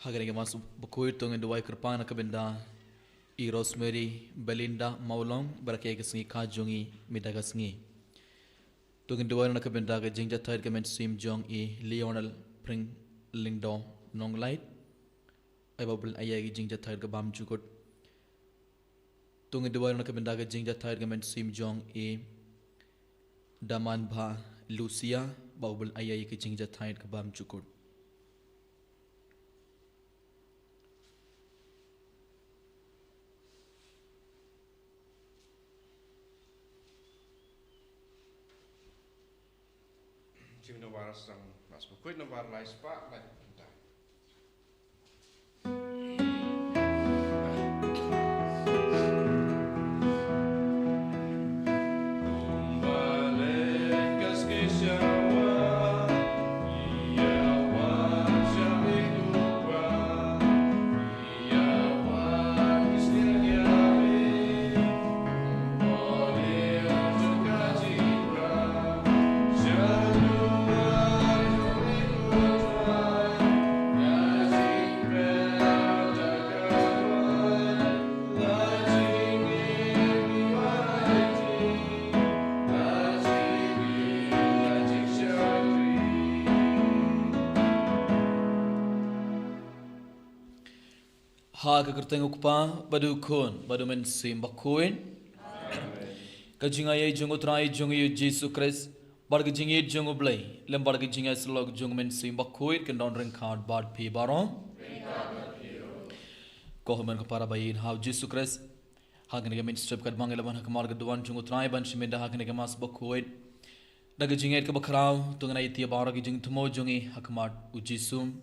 Hagani mas bukuit tong duai kerpana kabenda I Rosemary Belinda Maulong barake kesengi kajungi midagasngi. Tong duai na kabenda ke jingja thair kemen sim jong I Lionel Pring Lingdo Nong Light. Ai babul ayai jingja thair ke bam jukut. Tong duai na kabenda ke jingja thair kemen sim jong I Daman Bha Lucia babul ayai ke jingja thair ke bam jukut. Jim no waras sang mas bukuit no war lai spa lai. Ha ke kerteng ukpa badu kun badu men sim bakuin kajinga ye jungu trai jungu yu Jesus Christ bar ke jingi jungu blai lem bar ke jinga slog jungu men sim bakuin ken don ring card bad pi barom ko men ko para bayin ha Jesus Christ ha ke men strip kat bang elevan ha mar ke duan jungu trai ban shimenda ha ke mas bakuin daga jinga ke bakrau tungna iti bar ke jing thumo jungi ha mar u jisum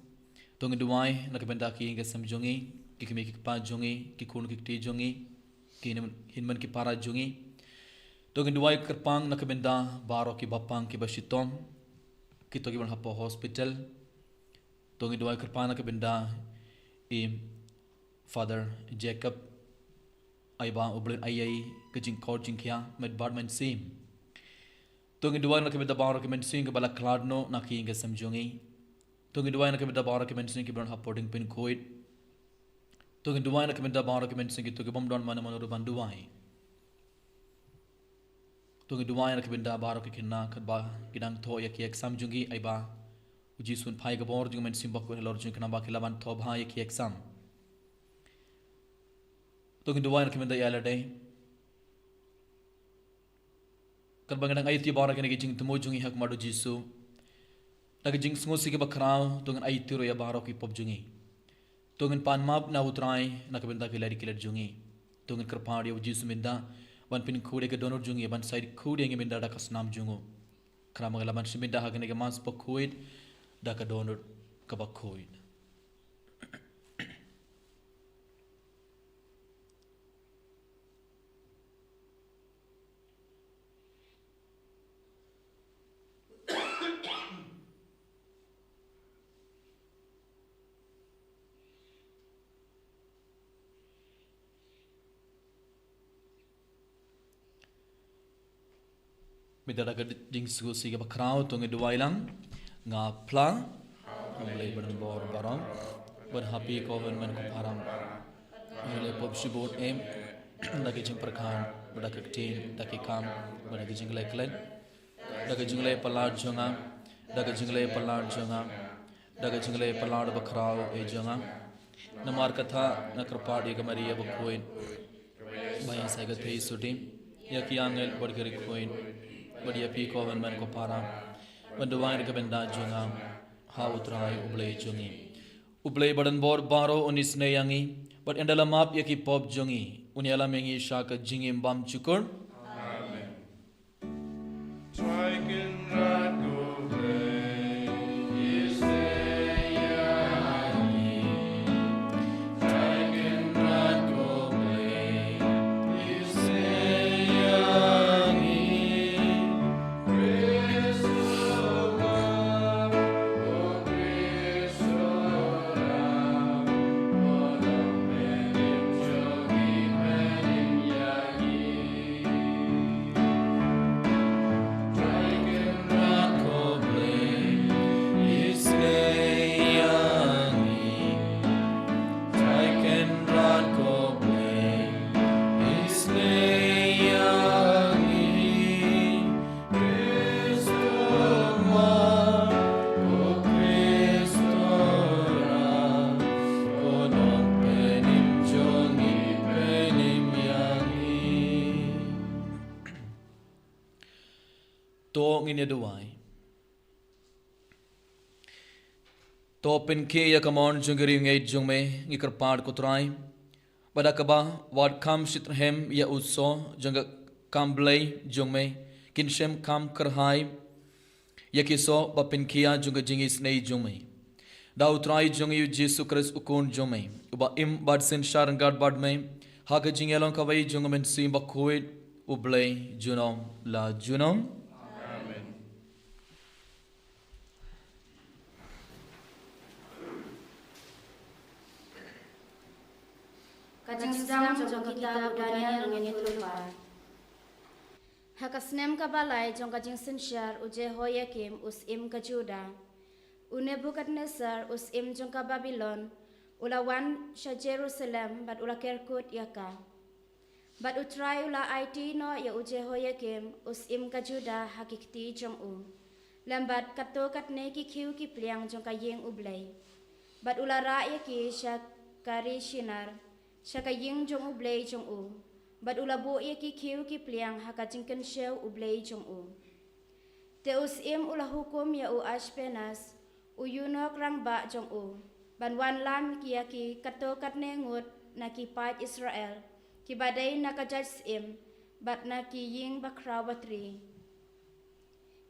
tung duai na ke benda ki ke sam jungi ki kemi ki pa jungi ki kun ki ti jungi ki hinman ki para jungi to gen duai kerpang na kebenda baro ki bapang ki basitom ki to gi ban hapo hospital to gen duai kerpang na kebenda I Father Jacob ai ba oblen ai ke jing ko jing kya med barman sim to gen duai na kebenda baro ki men sing ke bala kladno na ki nge sam jungi to gen duai na kebenda baro ki men sing ki ban hapo ding pin koit to gen duai na kemenda baro kemen singi to ke bom don mana mana ruban duai to gen duai na kemenda baro ke kinna khat ba kidang tho ya ki exam jungi ai ba uji sun phai ga bor jung men simba ko lor jung kana ba ke laban tho bha ya ki exam to gen duai na kemenda ya la dai kal bangadang ai ti baro ke ne jing tmo jungi hak madu jisu ta ke jing sngo si ke bakrao to gen ai ti ro ya baro ki pop jungi Tungin pan map na utrai na kabenda ke lari kilat jungi tungin kerpadi uji suminda ban pin kude ke donor jungi ban side kude ngi minda da kasnam jungo kra magala ban suminda hagne ke mas pakuid da ka donor ka bakuid Midara ka ding sugu si ka bakrao tungi duwai lang nga pla nglay ban bor barang ban happy ko ban man ko param nglay pop shibot em dagi jing prakhan bada ka tin dagi kam bada gi jing lay klen dagi jing lay palar jonga dagi jing lay palar jonga dagi jing lay palar bakrao e jonga namar katha na krapadi ka maria bakoin bayan sa ga thei sudim ya ki angel bodgari koin Badia pi ko ban man ko para banduwai ke benda junga ha utrai ublei jungi ublei badan bor baro unis ne yangi but endala map yaki pop jungi uniala mengi shaka jingim bam chukur Amen. Try can not go play. Is there Try can not go play. Is there to ngin yaduai to pen ke ya kamon jungri ngai jungme ngikar pad kutrai pada kaba wad kam shitrhem ya uso jungga kamblai jungme kinshem kam karhai ya kiso bapin kia jungga jingis nei jungme da utrai jungi Jesu Christ ukun jungme uba im bad sin sharan gad bad me haga jingelon kawai jungmen sim bakuit ublay junom la junom. Amen. Kajing sedang jong kita Daniel ngeni tulupar. Hakasnem kabalai jong kajing sinsyar uje Hoyakim us im ka Juda. Nebukadnezar us im jong ka Babylon. Ulawan sya Jerusalem bat ula kerkut yaka. Bat utrai ula IT no ya uje Hoyakim us im ka Juda hakikti jong u. Lambat katokat ne ki kiu ki pliang jong ka yeng ublay. Bat ula ra ya ki sya kari shinar. Sya ka yeng jong ublay jong u. Bat ula bu ya ki kiu ki pliang haka jingken syaw ublay jong u. Te us im ula hukum ya u Ashpenas. Uyunok rang ba jong u. Ban wan lam ki ya ki katokat ne ngut na ki pat Israel. Ki badai nakajudge im, bat na ki ying bakraw batri.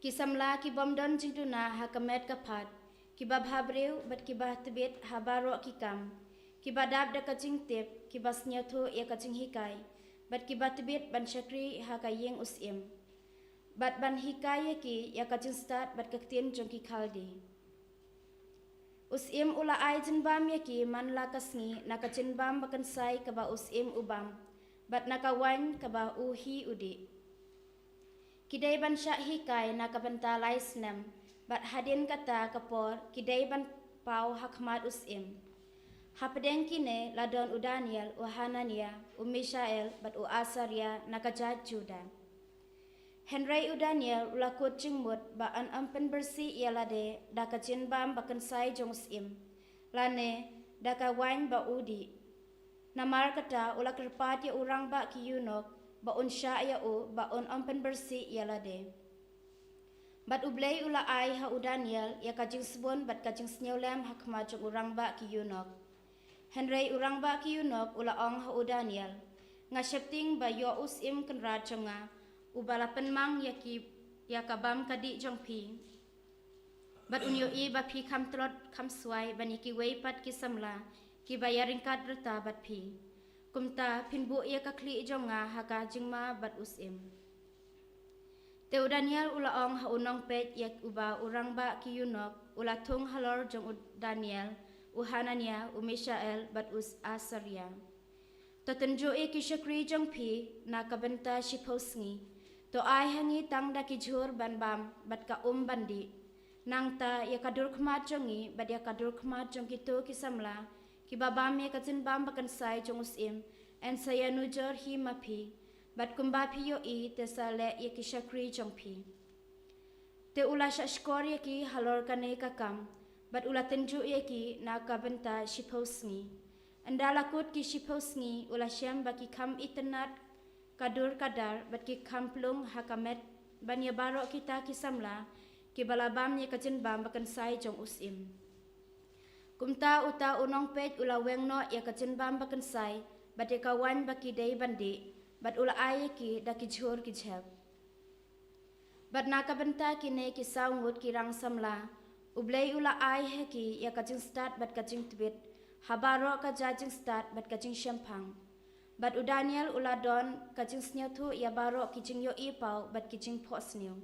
Ki samla ki bomdon jingduna hakamet kapat, ki babhabriw bat ki bahtibit habaro ki kam, ki badab da kajing tip, ki basnyato ya kajing hikay, bat ki bahtibit ban syakri hakaying usim. Bat ban hikay ki ya kajing stat bat kaktin jong ki kaldi. Usim ula ay jinbam ya ki man lakas ngi nakajinbam bakansay kaba usim ubam. Bat nakawan kaba uhi udi. Kidai ban syak hikay nakabantalay snem. Bat hadin kata kapor kidai ban pau hakmat usim. Hapadeng kine ladon u Daniel u Hanania u Mishael bat u Asaria nakajad Juda. Henry u Daniel ulakut jingmut ba an ampen bersih ialade dakajin bam bakansay jong usim. Lane dakawan ba udi. Namar kata ula kerpat ya urang ba ki yunok ba un sya ya u ba un ampen bersih ialade. Bat ublay ula ay ha u Daniel ya kajing sebun bat kajing senyolem hakma jong urang ba ki yunok. Henry urang ba ki yunok ula ong ha u Daniel. Nga syepting ba yo us im kenra jonga u balapen mang ya ki ya kabam kadi jong pi. Bat unyo i ba pi kam trot kam suai ban ki weipat ki samla. Ki bayaring kad reta bat pi. Kumta pinbu ia kakli jonga haka jingma bat usim. Teu Daniel ula ong ha unong pet yak uba urang ba ki yunok ula tung halor jong Daniel u Hanania u Mishael bat us Asaria. Totenjo e ki syakri jong pi na kabenta shiposngi. To ay hangi tang da ki jhur ban bam bat ka bandi. Nang ta ya kadur khmat jongi bat ya kadur khmat jong kito ki samla. Ki babam ya kajin bam bakansay jong usim en saya nujor hi mapi bat kumba pi yo i te sale ya ki syakri jong pi. Te ula syashkor ya ki halor kane kakam bat ula tenju ya ki na kabenta shiposngi. Andala kut ki shiposngi ula syam baki kam itenat kadur kadar bat ki kamplung hakamet ban ya barok kita ki samla ki balabam ya kajin bam bakansay jong usim. Kumta uta unong pet ula weng no ya kajin bam bakansay bat ya kawan baki day bandi bat ula ay ki da ki jhur ki jhep. Bat nakabenta kine ki saungut ki rang samla ublay ula ay he ki ya kajing stat bat kajing tibit habaro ka jajing stat bat kajing syempang. Bat u Daniel ula don kajing snyathu ya baro ki jing yo ipau bat ki jing posniu.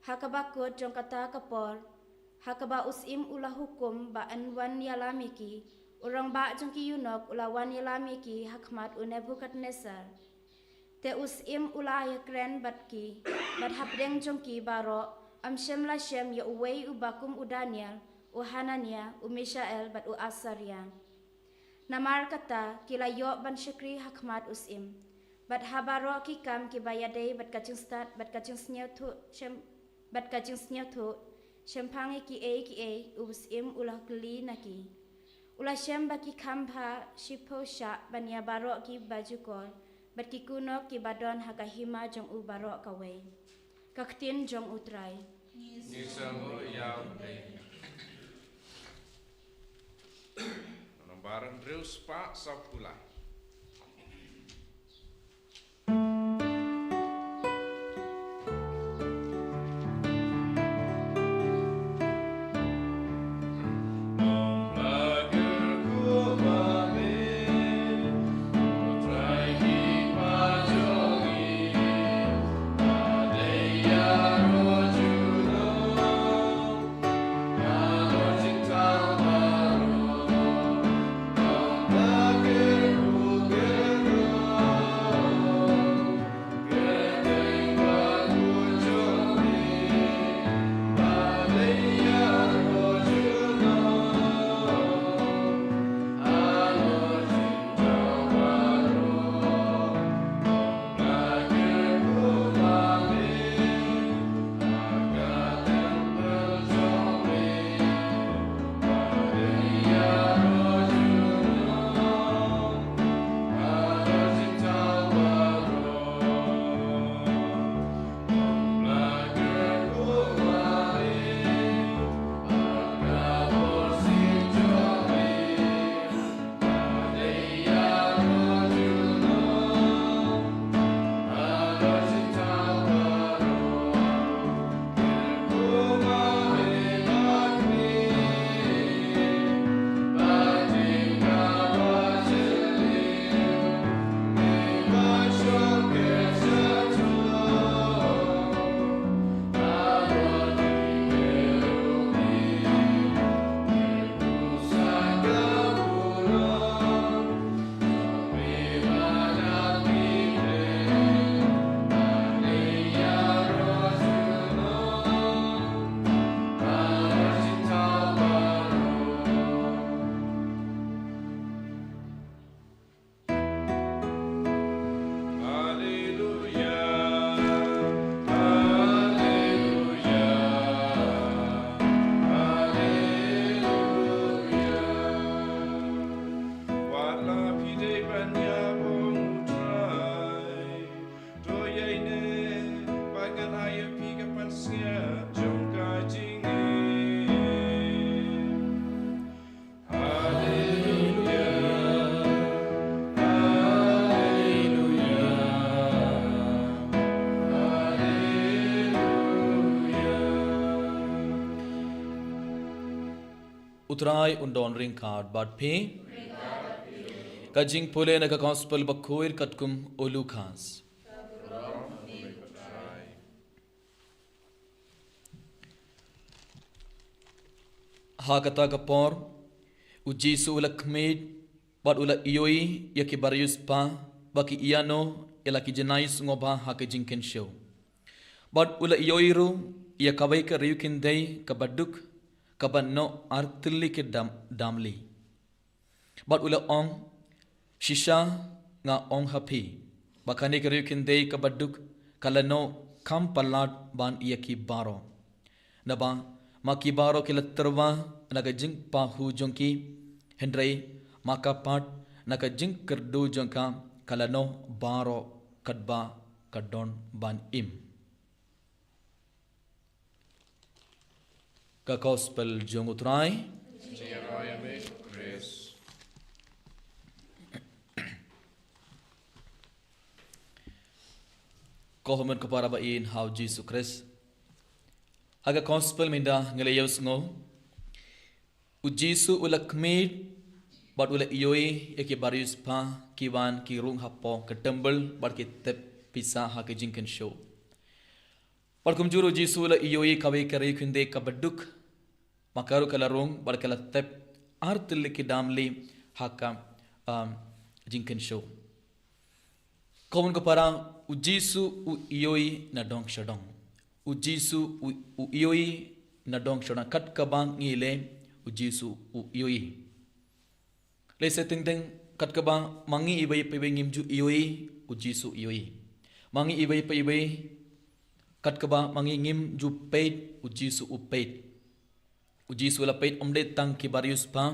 Hakabakut jong kata kapor hakaba usim ula hukum ba anwan yalamiki urang ba jong ki yunok ula wan yalamiki hakmat u Nebukadnezar. Te usim ula ya kren bat hapdeng jong ki baro am shem la shem ya uwei u bakum u Daniel u Hanania u Mishael bat u Asaria. Namar kata kila yo ban syakri hakmat usim bat habaro ki kam ki bayadei bat kajing stat bat kajing snyathu shem bat kajing snyathu Syempangi ki usim ulah geli naki. Ulah syem baki kambha shipo syak bania barok ki baju kol. Bat ki kunok ki badon haka hima jong u barok kawai. Kaktin jong utrai. Nisamu yau dei. Nambaran drill spa sapula. Utrai undon ring card but pay. Kajing pule na ka gospel bakuir katkum olukas. Hakata kapor ujisu ulakmid bat ula ioi yaki barius pa baki iano ilaki jenais ngoba hakajing ken show. Bat ula ioi ru ia kawai ka riukin day kabaduk kabanno artili ke damli. Bat ula ong shisha nga ong hapi bakani ka riukin day kabaduk kalano kam palat ban iaki baro. Naba maki baro kilaterwa nagajing pahu jongki hendrai maka pat nagajing kerdu jongka kalano baro kadba kadon ban im. Ka gospel jong utrai Kohuman kapara ba in how Jesus Christ Haga gospel minda ngelayaus ngo ujisu ulakmid bat ula ioi eke barius pa kiwan ki rung hapo ketembel bat ki tep pisa ha ke jingken show bat kumjuru ujisu ula ioi kawe kare kunde kabaduk makaru kala rung bat kala tep artil ki damli haka jingken show kawun kapara ujisu u ioi na dong shadong ujisu u ioi na dong shona kat kabang ngile ujisu u ioi le setting teng kat kabang mangi ibai pe ngimju ioi ujisu ioi mangi ibai pe ibai kat kabang mangi ngim ju peit ujisu u peit ujisu la peit omde tang ki barius pa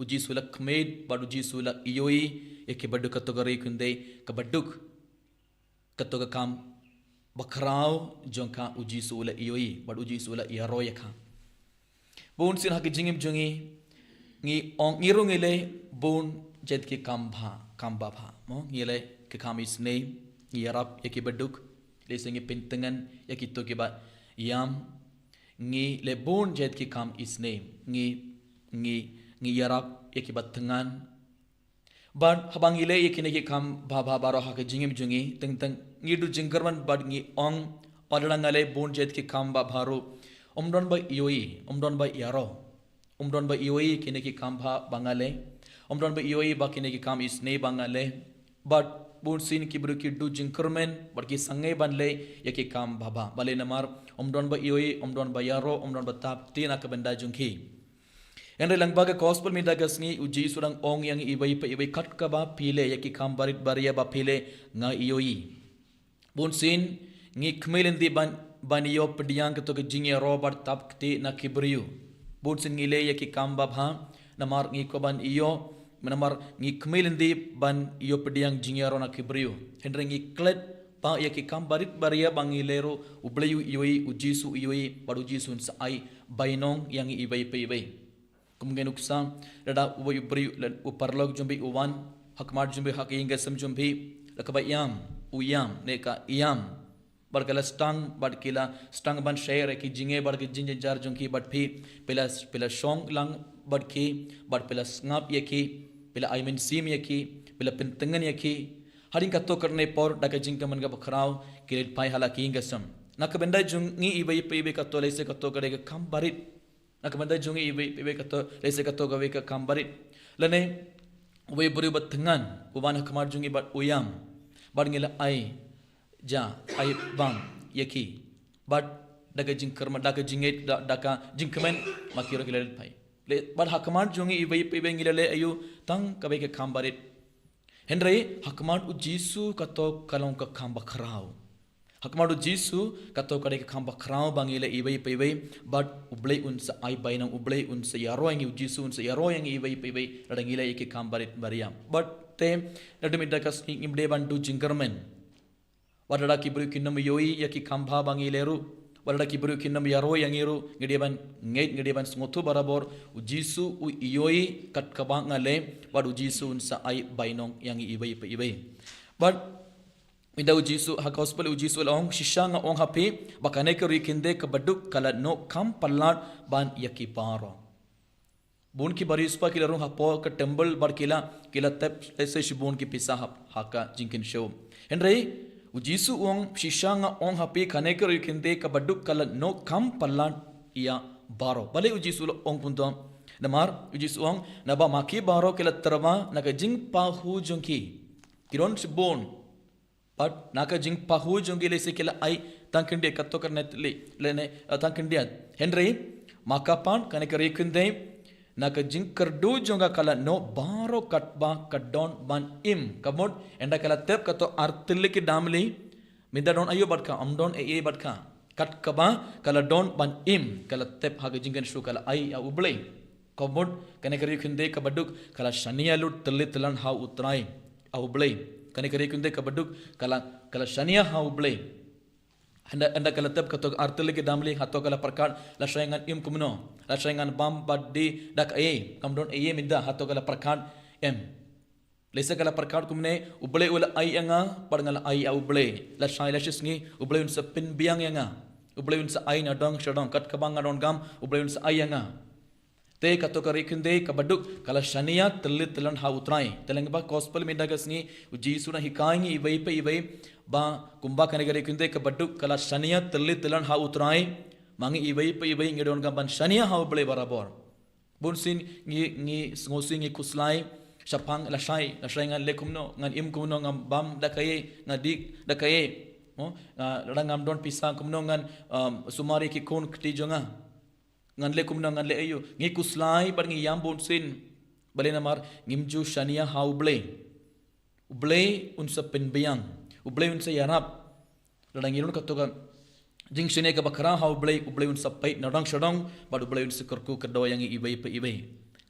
ujisu la kmed bad ujisu la ioi e ke badu kategori kunde kabaduk katoga kam bakrau jongka uji sula ioi bad uji sula iaro ya kha bun sin hak jingim jungi ngi ong irung ile bun jet ki kamba bha mo ngile ke khamis nei yarap yaki baduk le singi pintengan yaki to ki ba yam ngi le bun jet ki kam is name ngi yarap yaki batengan bad habang ile yaki ne ki kam bha baro hak jingim jungi teng ngi du jingkarman bad ngi ong padangale bun jet ki kam ba bharu omdon ba ioi omdon ba yaro omdon ba ioi kine ki kam bha bangale omdon ba ioi ba kine ki kam is ne bangale but bun sin ki bru ki du jingkarmen bad ki sangai banle yaki kam baba bale namar omdon ba ioi omdon ba yaro omdon ba tap tina ka benda jungki endre langba ka gospel mi dagasngi uji surang ong yang ibai pa ibai khat ka ba pile yaki kam barit baria ba pile nga ioi bun sin ngi khmelen di ban yo pediang ka to ka jinge robert tap ti na kibriu bun sin ngi le yaki kam ba bha namar ngi ko ban iyo menamar ngi khmelen di ban iyo pediang jinge ro na kibriu endre ngi klet pa yaki kam barit baria bangilero ubleyu ioi ujisu ioi baru jisun sa ai bainong yang ibai pe ibai kumgen uksa rada ubai ubri uparlog jumbi uwan hakmar jumbi hak inga sam jumbi lakaba yam uyam neka yam barkala stang ban share ki jinge bar ki jinje jar jungki bat phi pela song lang bat ki bat pela ngap yaki pela aimen sim yaki pela pentengan yaki haring kato karne por daga jingka man ga bakrao kilit pai hala ki inga sam nakabenda jungi ibai pe kato lese kato kare ka kam barit nakabenda jungi ibai kato lese kato gawe ka kam barit lane ubai buri bat thengan uban hakmar jungi bat uyam bar ngila ai ja ai bang yaki bat daga jingkarma daga jinget daga jingkamen makiro kilit pai le bar hakmar jungi ibai pe ngila le ayu tang kabe ka kam barit Henry hakmar u Jisu kato kalong ka kamba khrao hakmar u Jisu kato kare ka kamba khrao bangile ibai peibai but ublei unsa ai bainang ublei unsa yaroing u Jisu unsa yaroing ibai peibai radangile yake kambarit bariam but te nadumida kas imde bantu jingkarmen wadada kibru kinnam yoi yake kamba bangileru wadada kibru kinnam yaro yangiru ngediban smotu barabor u Jisu u yoi kat kabangale but u Jisu unsa ai bainong yang ibai peibai but Minda u Jisu ha gospel u Jisu long shishanga ong hapi bakane ke rikinde ke baduk kala no kam palat ban yaki paro bun ki barispa ki larung hapo ke temple bar kila tep ese shibun ki pisa haka jinkin show henry u Jisu ong shishanga ong hapi khane ke rikinde ke baduk kala no kam palat ia baro bale u Jisu ong punto namar u Jisu ong naba maki baro kila terma naga jing pa hu jungki kiron shibun but naka jing pahu jongi le se kila ai tankindia katto karne lene tankindia henry makapan kane kare kunde naka jing kardu jonga kala no baro katba kadon ban im kamod enda kala tep kato artille ki damli minda don ayo badka amdon e badka kat kaba kala don ban im kala tep haga jingan shu kala ai ya ublei kamod kane kare kunde kabaduk kala shania lut tlilan ha utrai au ublei kane kare kunde kabaduk kala shania ha ublei anda kala tab kato artile ke damli hato kala parkat la shayangan im kumno la shayangan bam baddi dak e kamdon e midda hato kala parkat em lesa kala parkat kumne ublei ula ai anga parngal ai a ublei la shai la shisngi ublei un sapin biang yanga ublei un sa ai na dong shadong kat kabang adon gam ublei un sa ai anga te kato kare kunde kabaduk kala shania tlilan ha utrai telengba gospel me dagasni u Jisu na hikaingi ibai pe ibai ba kumba kane kare kunde kabaduk kala shania tlilan ha utrai mangi ibai pe ibai ngedon gamban shania ha ublei barabor bunsin ngi ngosi ngi kuslai shapang la shai ngan lekumno ngan im kumno ngam bam dakaye ngadik dakaye rangam don pisang kumno ngan sumari ki kun kti jonga ngan le kumna ngan le ayo ngi kuslai bar ngi yambon sin bale namar ngimju shania ha ublei unsa penbiang ublei unsa yarap ladang irun katoga jing shine ka bakra ha ublei unsa pai nadang shadang bar ublei unsa kerku kedo yang ibai pe ibai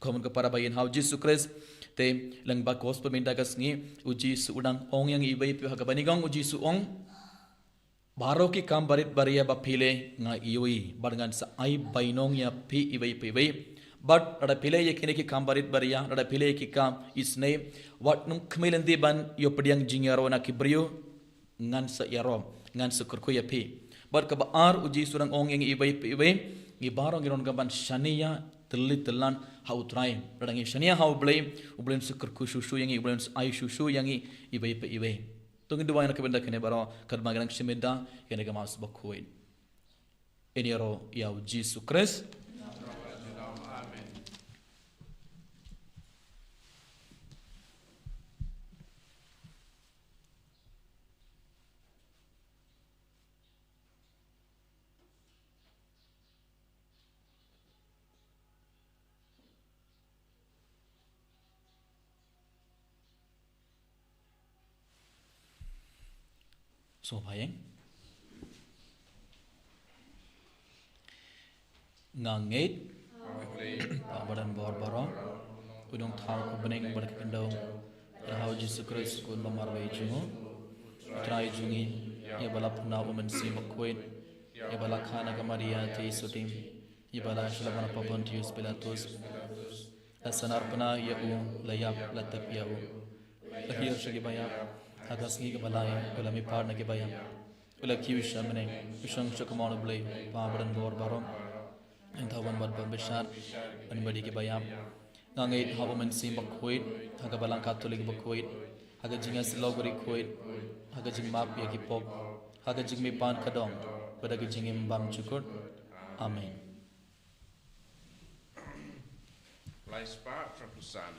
komun ka para bayin ha Jisu Christ te lang ba gospel minda kas ngi u Jisu udang ong yang ibai pe ha ka banigong u Jisu ong baro ki kam barit baria ba pile nga iwi barngan sa ai bainong ya pi iwei piwei but ada pile ye kini ki kam barit baria ada pile ki kam isne wat num kmilendi ban yo pediang jingaro na kibrio ngan sa yaro ngan sa kurku ya pi but ka ba ar uji surang ong yang iwei piwei ngi barong giron gaban shania telit telan hau trai radangi shania hau blame ublen sa kurku shushu yang ublen ai shushu yang iwei piwei tungin dua yang kebenda kene baro kadma ganang shimeda kene gamas bakuin eniaro ya Jesus Christ. So bayang ngangit badan bor-boro unong thau ko beneng berkendong rahau Jesus Christ kun bamarwai jungo trai jungi ya bala puna umen si makuin ya bala khana ka Maria te sutim ya bala shalabana Pontius Pilatus asanarpana ya u layap latap ya u lahir shagi bayap atas ngi kebalai ulami par na ke bayam ulaki wisha mene wishang chakamon blai pabadan bor barom enthawan bad bishar anbadi ke bayam ngangai hawaman sim bakhoit haga balang katolik bakhoit haga jinga silogori khoit haga jing map ya ki pop haga jing me pan kadong pada ke jing bam chukut amen Lies part from Busan.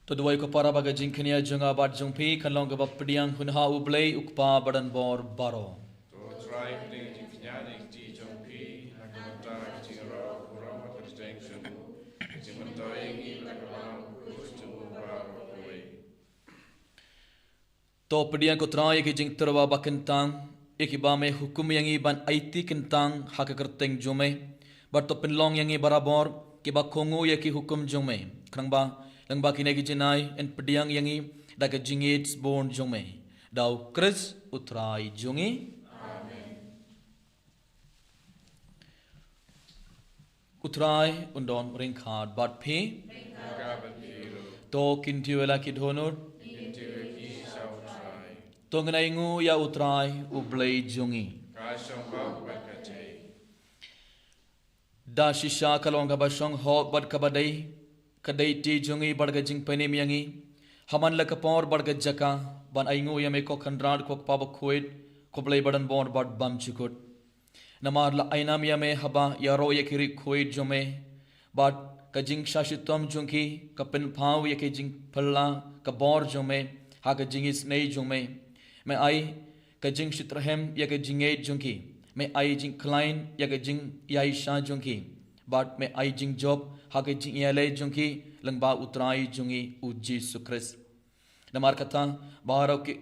Tuduai ko para baga jingkania junga bad jungpi kanlong ga bapdiang hunha ublei ukpa badan bor baro. To try ding jingkanya ji jongpi nakamata jingro kurang distinction. Jingmantoi ngi nakamang kustu baro kuwe. To pediang ko trai ki jing terwa bakentang ikiba me hukum yangi ban aiti kentang hakakerteng jume bar to penlong yangi barabor ki ba khongu yaki hukum jume krangba lang ba kinai jinai en pediang yangi daga jingits born jume dau Chris utrai jungi amen utrai undon ringkhad bat phi to kintiwela ki dhonur Tongenai ngu ya utrai ublei jungi. Da shisha kalonga basong ho bad kabadai kadai ti jungi badga jing penim yangi haman la kapor badga jaka ban aingu yame ko khandrad ko pab khoit ko blei badan bon bad bam chikut namar la ainam yame haba yaro yakiri khoit jome bad ka jing shashitom jungi kapen phau yake jing phalla ka bor jome ha ka jing is nei jome मैं आई का जिंग शित्रहम या का जिंगे जुंकी मैं आई जिंग क्लाइन या का जिंग याई शाह जुंकी बाट मैं आई जिंग जॉब हा का जिंग याले जुंकी लंबा उतराई जुंगी उजी सुक्रिस नमार कथा बाहरों के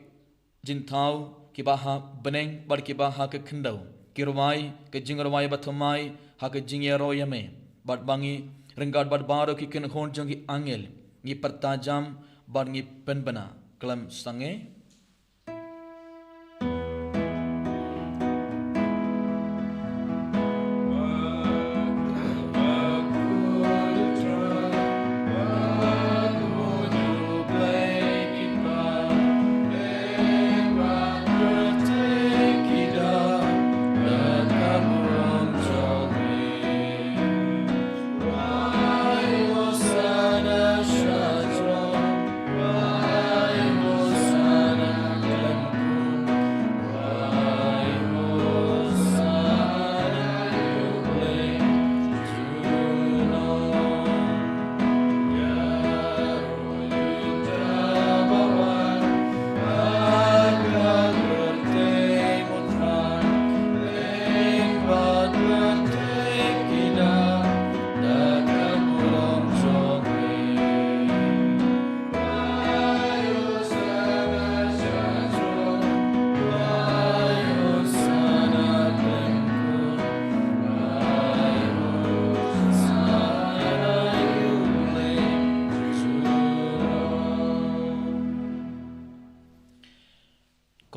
जिन थाव कि बाहा बनेंग बड़ कि बाहा के खंडव kirumai ke jing rumai batumai ha ke jing yero yame bat bangi rengat bat baro ki ken hon jongi angel ngi pertajam bat ngi penbana kelam sange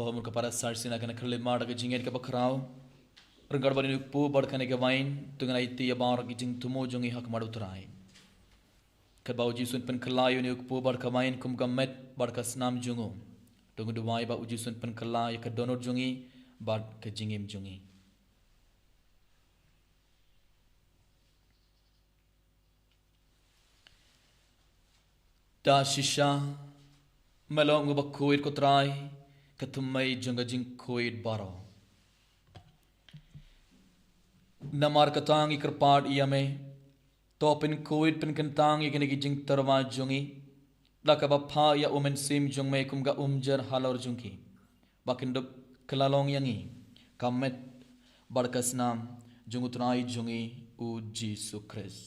kohomur kepada sarsina kana kerlemar ke jinget ke bakrau rengar bani pu barkane ke wain tungan iti ya bar ki jing tumo jongi hak madu trai kerbau jisun pen kelayu ni pu bar ka wain kum gamet bar ka snam jungu tungu duwai ba ujisun pen kelay ke donor jongi bar ke jingim jongi da shisha melong ngubakuit ko trai ketumai jengga jing koid baro namar katang ikerpad iyame topin koid pen kentang ikene jing terwa jungi lakaba pha ya umen sim jung me kumga umjer halor jungki bakindup kelalong yangi kamet barkas nam jungutrai jungi u Jesu Christ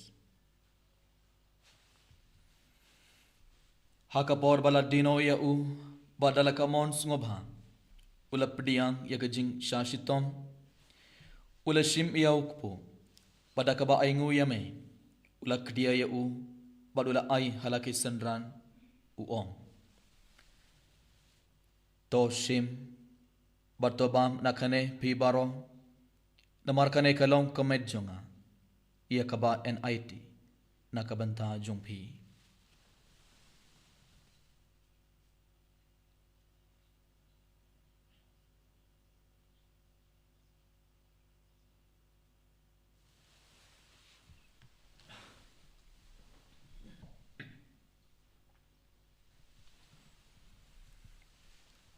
hakapor bala dino ya u badala kamon sngobha ula pediang ya gajing shashitom ula shim ya ukpo badaka ba aingu yame ula kdia ya u badula ai halaki sandran u om to shim bartobam nakane pi baro namarkane kalong komet jonga ia kaba NIT nakabanta jongpi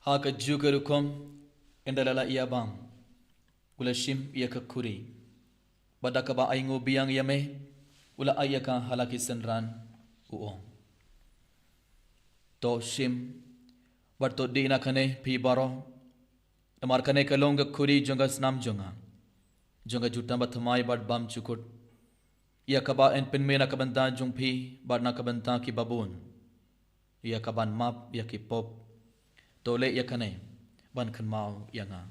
haka juga rukom endalala ia bam ula shim ia ka kuri badaka ba aingo biang yame ula ayaka halaki senran uong to shim barto dina kane pi baro namar kane kalonga kuri jonga snam jonga juta batmai bad bam chukut ia kaba en penmena kabanta jungpi barna kabanta ki babun ia kaban map ia ki pop tole ya kane ban kan mau yanga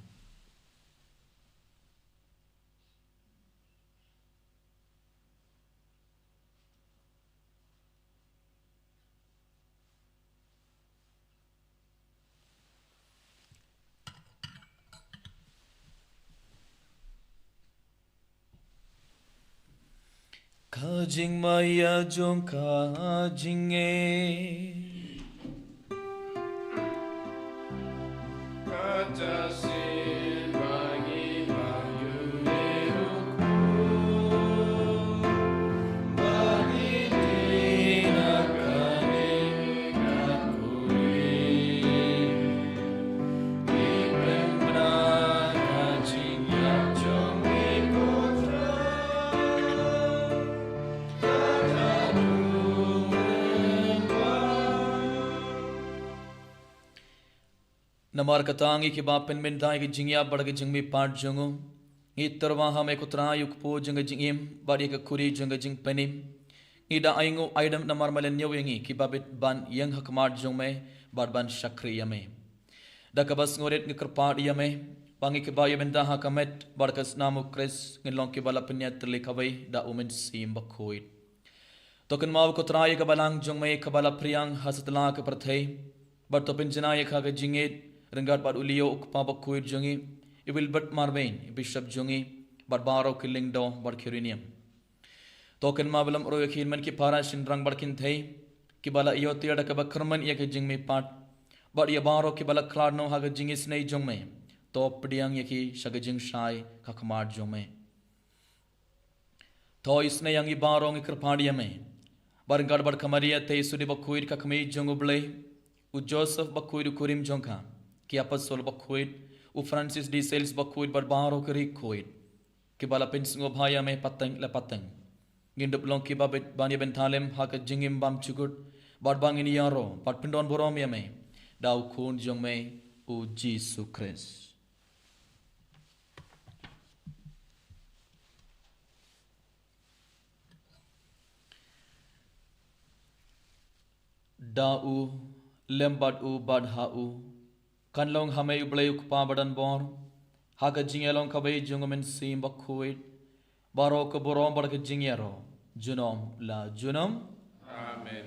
kajing maya jong kajinge Katasin bagi bayu deruku bagi dinakane kakuri ipembra kajing yang jongi putra namar katangi ki bapen mentai ki jingya badge jingmi part jongu ngitarwa hame kutra yukpo jing jingim badi ka kuri jing jing penim ida aingo aidam namar malen nyewengi ki babit ban yang hakmar jongme barban shakri yame da kabas ngoret ngikrpad yame Pangi ke baya benda hakamet barkas namu kres ngelong ke bala penyat terlikabai da umen sim bakoit. Token mau ko trai ke balang jong mai ke bala priang hasatla ke perthai bar topin jenai ka ke jingit renggat bar ulio ukpa bakoit jongi ibil bat marbain bishop jongi bar baro ke lingdo bar kiriniam. Token mau balam ro yakin man ki para sindrang bar kin thai ki bala iyo tiada ke bakrman ya ke jing mai pat bar ya baro ke bala klarno ha ke jingis nei jong mai. Top pediang yaki shagajing shai kakamar jome. To isne yang ibarong ikerpadia me. Barangkad bar kamaria te sudi bakuid kakami jonguble. U Joseph bakuid ukurim jongka. Ki apostol bakuid. U Francis D. Sales bakuid bar baro keri kuid. Ki bala pensingo bhaya me pateng le pateng. Gindup long ki babit bani bentalem haka jingim bam chukut. Bar bangin yaro. Bar pindon borom ya me. Dau kun jong me. U Jesus Christ. Da'u lembat u bad ha'u kanlong hamay ublay ukpa badan bor haga jingelong kabay jungumen sim bakuit baro ke borom bar ke jingero junom la junom. Amen.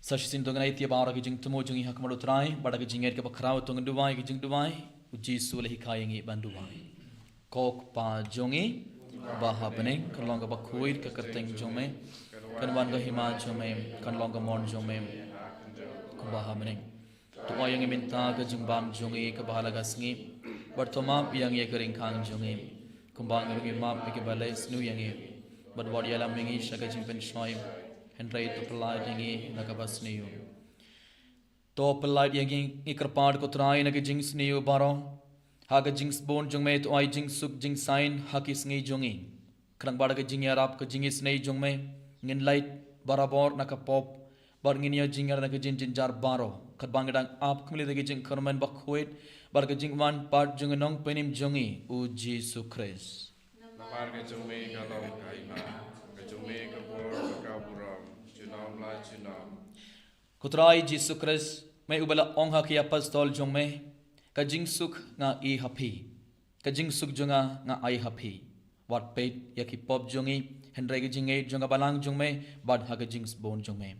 Sashin tungan ay tiya bara ke jing tumo jungi hakmalo trai bada ke jinger ke bakraw tungan duwai ke jing duwai ujisu lehi kayangi banduwai. Kok pa jongi baha bening kan longa bakuir ke kerteng jome kan wan ga hima jome kan longa mon jome ku baha bening tu yang minta ke jumbam jongi ke bahala gasngi bertoma yang ye kering kang jongi kumbang ngi map ke balais nu yang ye badwad yalam ngi shaga jimpen shoy hendrai tu pelai ngi nakabas niu to pelai yang ikerpad ko trai na ke jings niu barong haga jings bon jong me to ai jing suk jing sign hakis ngi jongi krang bada ke jing yarap ke jingis nei jong me ngin light barabor na ka pop bar ngin ya jingar na ke jin jin jar baro kat bangdang ap kmli de ke jing kerman bakhuit bar ke jing wan part jong nong penim jongi u Jesus Christ. Namar ke jong me kalong kaima ke jong me ke bor ka buram junom la junom. Kutrai Jesus Christ me ubala ong ha ki apostol jong me ka jing suk nga I happy ka jing suk jonga nga I happy wat pet yaki pop jongi hendrai ke jinge jonga balang jong me bad ha ka jings bon jong me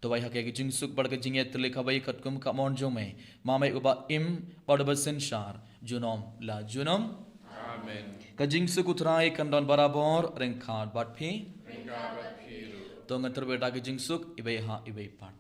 to bai ha ke jing suk bad ke jinge tle khabai khatkum ka mon jong me ma me uba im bad basen shar junom la junom. Amen. Ka jing suk utrai kan don barabor reng khad bad phi Ringabat phiru. to ngatur beta ke jing suk ibai ha ibai pat.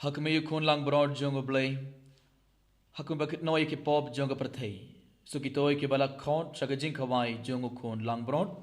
Hak me yukun lang broad jongo blay hakun bakit noy ke pop jongo perthai so kitoy ke bala khot saga jing khawai jongo kun lang broad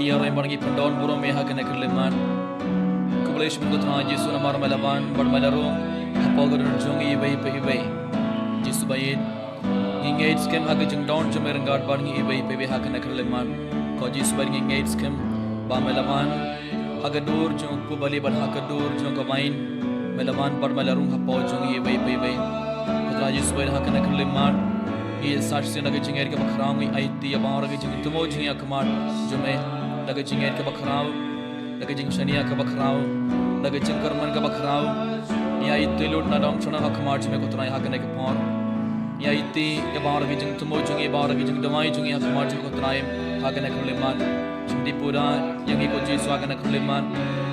iya rai margi pendon burung meha kena keleman kublesh mun gotra Yesu namar malaban bar malarung hapogar jongi ibai pe ibai Yesu bayit ngingait skem haga jeng don jumerengard bar ngi ibai pe be hakana keleman ko Yesu bar ngingait skem ba malaban haga dur jong ku bali bar haga dur jong kamain malaban bar malarung hapo jongi ibai pe ibai gotra Yesu bar hakana keleman ये साठ से लगे चिंगेर के बखराव में आई थी अब और लगे चिंग तुमो चिंगिया कमार जो मैं लगे चिंगेर के बखराव लगे चिंग शनिया के बखराव लगे चिंग करमन के बखराव ये आई थी लूट ना डॉम चुना का कमार जो मैं को तुराई हाकने के पार ये आई थी अब और लगे चिंग तुमो चिंगी अब और लगे चिंग दवाई चिंगिया कमार जो मैं को तुराई हाकने के लिए मान चिंदी पूरा यंगी को जीस हाकने के लिए मान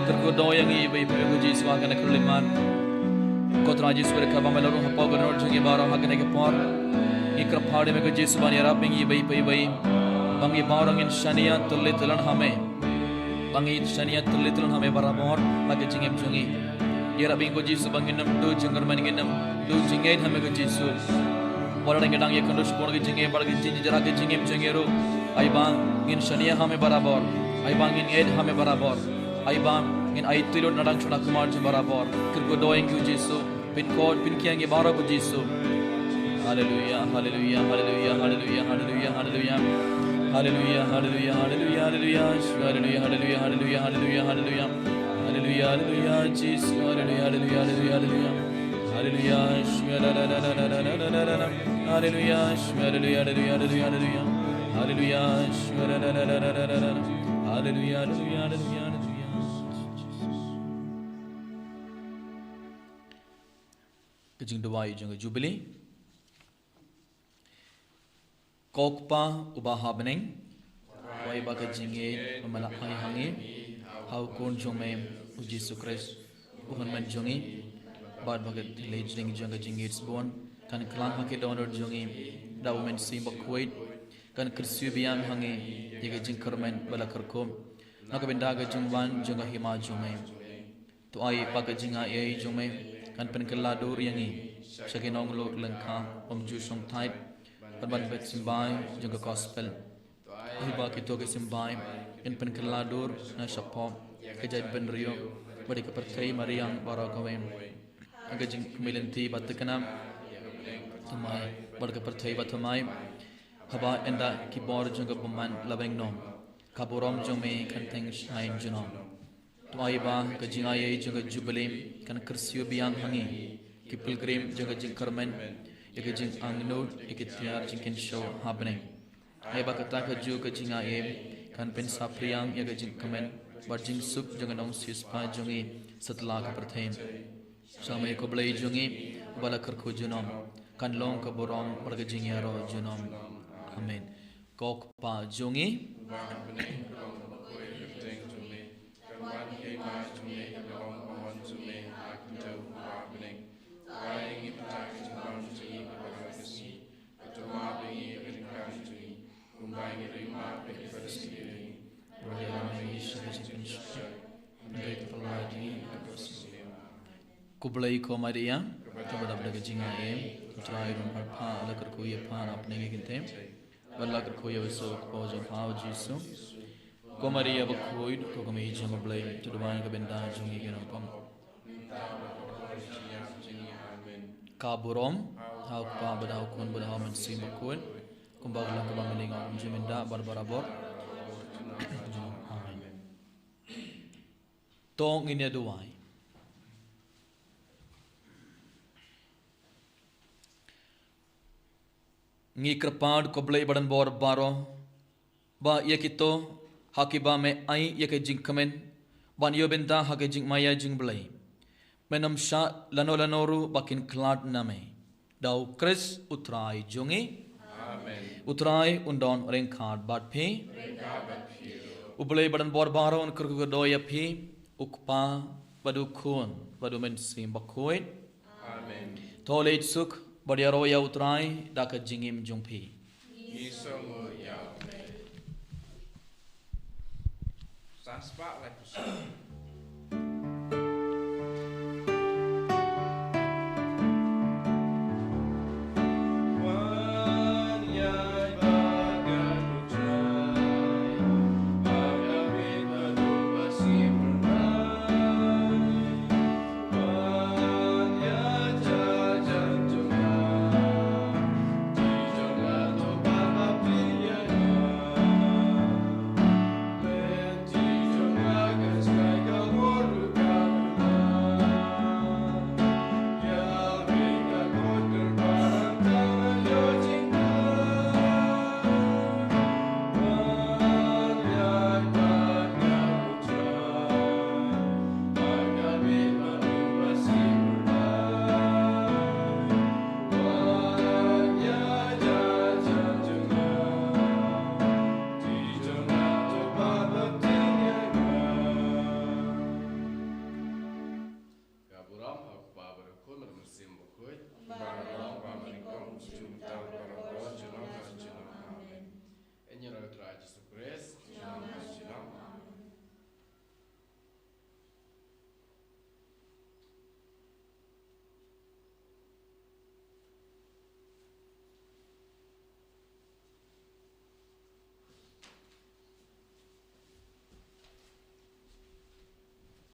कर को दो यंगी भाई पूरे को जीस हाकने के लिए मान को तुराई जीस पर कब मैं लोग हप्पा को नोट चिंगी बार हाकने के पार इकर फाड़े में कुछ जिस बानी रापिंगी बई बई बई बंगी बारंगिन शनिया तुल्ले तुलन हमें बंगी शनिया तुल्ले तुलन हमें बराबर लगे जिंगे जुंगी ये रापिंग को जिस बंगी नम दो जंगर मन के नम दो जिंगे हमें कुछ जिसु वरडंगे डांग ये कंडोश पोड़ के जिंगे बड़ के जिंगे जरा के जिंगे जुंगे रो आई बांग इन शनिया हमें बराबर आई बांग इन एड हमें बराबर आई बांग इन आई तिलो नडंग चुना कुमार जी बराबर किर को दोएं क्यों जिसु पिन कोड पिन कियांगे बारह को जिसु Hallelujah, hallelujah, hallelujah, hallelujah, hallelujah, hallelujah, hallelujah, hallelujah, hallelujah, hallelujah, hallelujah, hallelujah, hallelujah, hallelujah, hallelujah, hallelujah, hallelujah, Jesus, hallelujah, hallelujah, hallelujah, hallelujah, hallelujah, hallelujah, hallelujah, hallelujah, hallelujah, hallelujah, hallelujah, hallelujah. Kejing dua jeng Jubilee. Kokpa ubaha beneng wai baga jinge mamala ai hangi hau kon jome uji sukres uhan man jongi bad baga le jing janga jingits bon kan klang hake donor jongi da women sim bakwait kan krsu biam hangi yega jing kermen bala kerkom naka benda ga jingwan janga hima jome to ai baga jinga ai jome kan pen kala dur yangi sakinong lo lengka omju song type Perban bet simbai jaga gospel. Hiba kita ke simbai in pen keladur na shapom kejai ben rio bagi kepercayai mariang barakawem. Aga jing kemilanti batakanam tamai bagi kepercayai batamai haba enda kibor jaga peman labeng nom kaburom jome kanteng shain junom. Tuai ba kejingai jaga jubilee kan kersiu biang hangi kipilgrim jaga jing kermen Ika jing angnod, ika tiar jingkin show happening. Eba kata kaju ka jinga kan pen sapriang ika jing kamen bar jing sup jangan ong sispa jungi setla ka perthaim. Sama iko blai jungi bala kerku junom kan long ka borom barga jing yaro junom. Amen. Kok pa jungi Kublai ko Maria, coba dapat kejinga terakhir berpa ala kerkoya pan apne ke kinte, bala kerkoya beso kojo pau jisu, ko Maria berkoid ko kami hijau kublai, tuduhan ke benda jungi ke nampam. Kaburom, hau pa badau kun badau mensi berkoid, kumbang lang ke bamiling om jemenda barbarabor. Tong ini doai. Ngi kerpad koblai badan bor baro ba yakito hakiba me ai yake jing kamen ban yo benta hake jing maya jing blai menam sha lano lanoru bakin klat name dau kris utrai jongi amen utrai undon reng khad bat phe ublai badan bor baro on kurku doya phe ukpa badu khun badu men sim bakhoi amen tole suk Badi roya utrai daka jingim jumpi. Isomu ya. Sanspa like